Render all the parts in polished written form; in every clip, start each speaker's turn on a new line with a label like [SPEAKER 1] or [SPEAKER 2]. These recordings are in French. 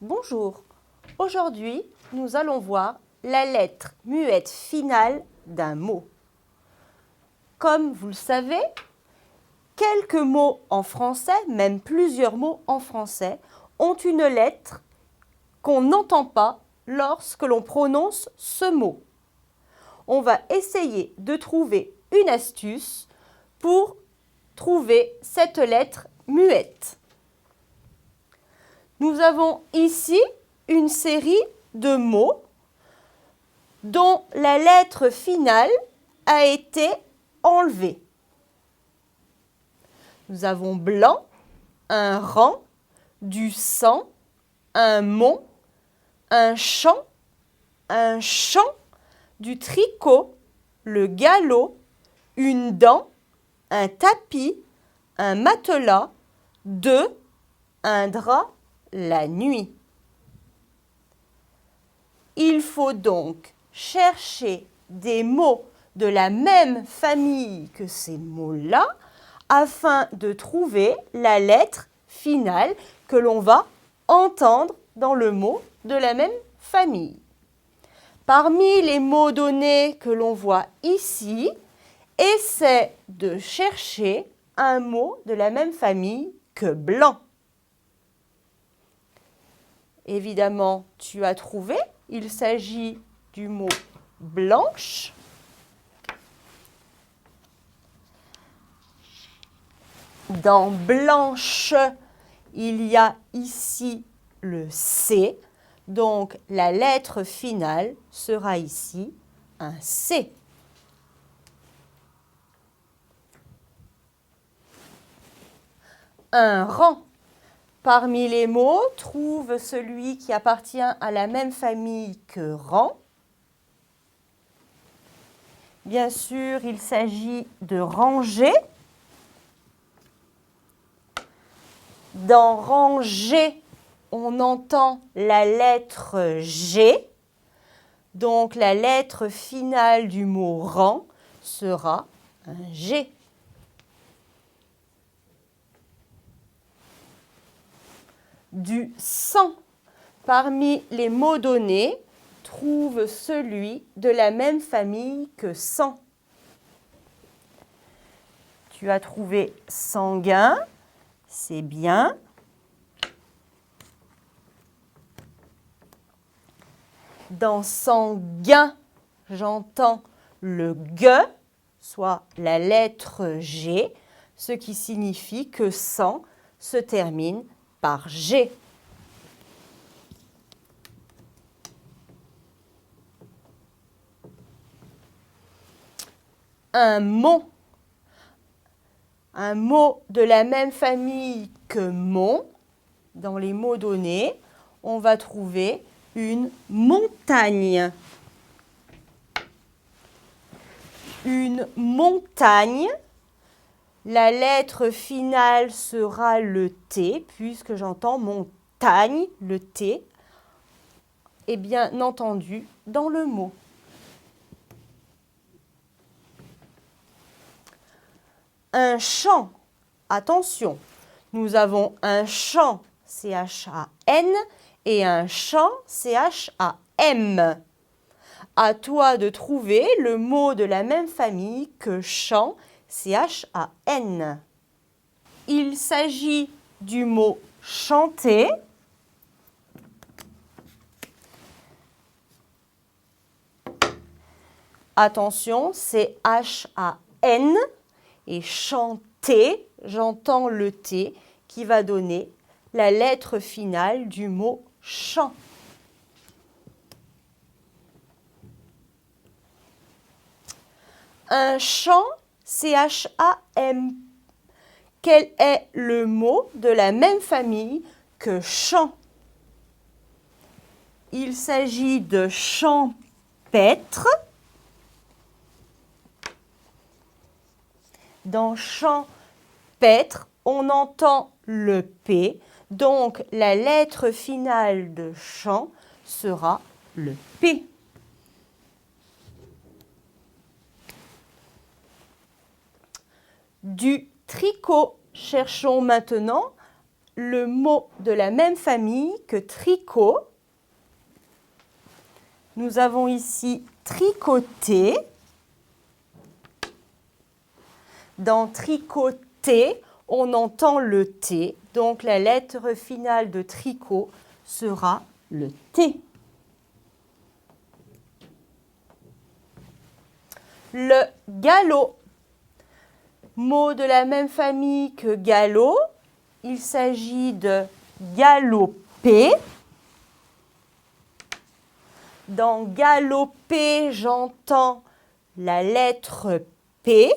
[SPEAKER 1] Bonjour, aujourd'hui nous allons voir la lettre muette finale d'un mot. Comme vous le savez, quelques mots en français, même plusieurs mots en français, ont une lettre qu'on n'entend pas lorsque l'on prononce ce mot. On va essayer de trouver une astuce pour trouver cette lettre muette. Nous avons ici une série de mots dont la lettre finale a été enlevée. Nous avons blanc, un rang, du sang, un mont, un champ, du tricot, le galop, une dent, un tapis, un matelas, deux, un drap, la nuit. Il faut donc chercher des mots de la même famille que ces mots-là afin de trouver la lettre finale que l'on va entendre dans le mot de la même famille. Parmi les mots donnés que l'on voit ici, essaie de chercher un mot de la même famille que blanc. Évidemment, tu as trouvé, il s'agit du mot blanche. Dans blanche, il y a ici le C, donc la lettre finale sera ici un C. Un rang. Parmi les mots, trouve celui qui appartient à la même famille que rang. Bien sûr, il s'agit de ranger. Dans ranger, on entend la lettre G. Donc, la lettre finale du mot rang sera un G. Du sang. Parmi les mots donnés, trouve celui de la même famille que sang. Tu as trouvé sanguin, c'est bien. Dans sanguin, j'entends le G, soit la lettre G, ce qui signifie que sang se termine par G. Un mont. Un mot de la même famille que mont. Dans les mots donnés, on va trouver une montagne. Une montagne. La lettre finale sera le T, puisque j'entends montagne, le T, est bien entendu dans le mot. Un champ, attention, nous avons un champ, C-H-A-N, et un champ, C-H-A-M. À toi de trouver le mot de la même famille que champ, C-H-A-N. Il s'agit du mot chanter. Attention, c'est H-A-N et chanter, j'entends le T qui va donner la lettre finale du mot chant. Un chant, C-H-A-M. Quel est le mot de la même famille que chant? Il s'agit de champêtre. Dans champêtre, on entend le P, donc la lettre finale de chant sera le P. Du tricot, cherchons maintenant le mot de la même famille que tricot. Nous avons ici tricoter. Dans tricoter, on entend le T, donc la lettre finale de tricot sera le T. Le galop. Mot de la même famille que galop, il s'agit de galoper. Dans galoper, j'entends la lettre P.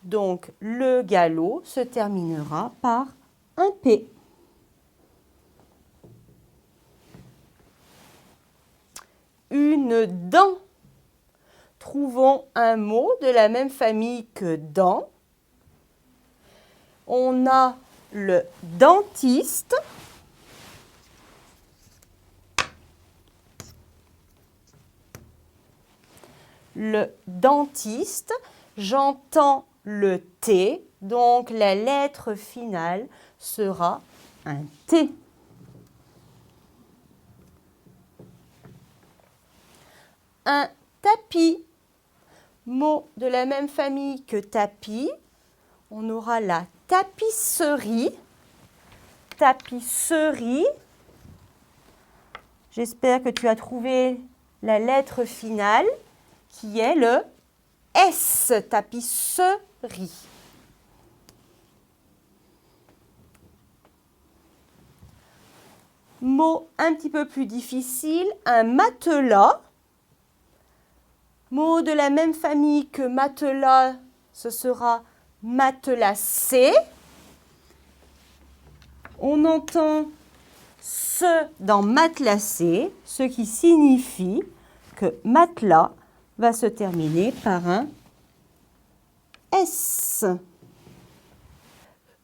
[SPEAKER 1] Donc, le galop se terminera par un P. Une dent. Trouvons un mot de la même famille que dent. On a le dentiste. Le dentiste, j'entends le T, donc la lettre finale sera un T. Un tapis, mot de la même famille que tapis, on aura la tapisserie. Tapisserie, j'espère que tu as trouvé la lettre finale qui est le S, tapisserie. Mot un petit peu plus difficile, un matelas. Mot de la même famille que matelas, ce sera matelassé. On entend ce dans matelassé, ce qui signifie que matelas va se terminer par un S.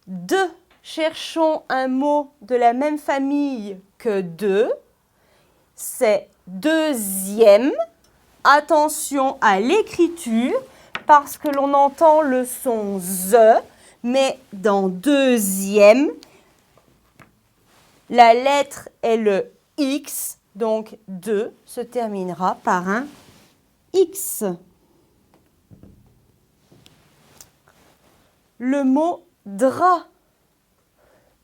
[SPEAKER 1] Deux. Cherchons un mot de la même famille que deux. C'est deuxième. Attention à l'écriture parce que l'on entend le son Z, mais dans deuxième, la lettre est le X, donc 2 se terminera par un X. Le mot drap.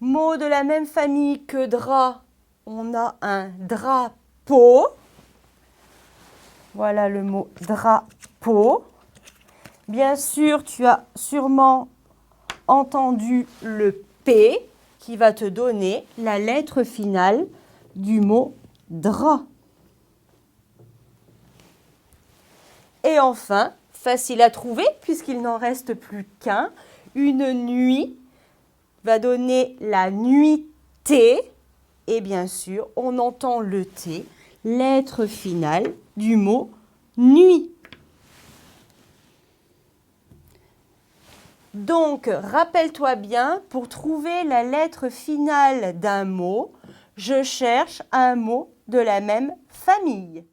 [SPEAKER 1] Mot de la même famille que drap, on a un drapeau. Voilà le mot drapeau. Bien sûr, tu as sûrement entendu le P qui va te donner la lettre finale du mot drap. Et enfin, facile à trouver puisqu'il n'en reste plus qu'un, une nuit va donner la nuitée. Et bien sûr, on entend le T, lettre finale du mot nuit. Donc, rappelle-toi bien, pour trouver la lettre finale d'un mot, je cherche un mot de la même famille.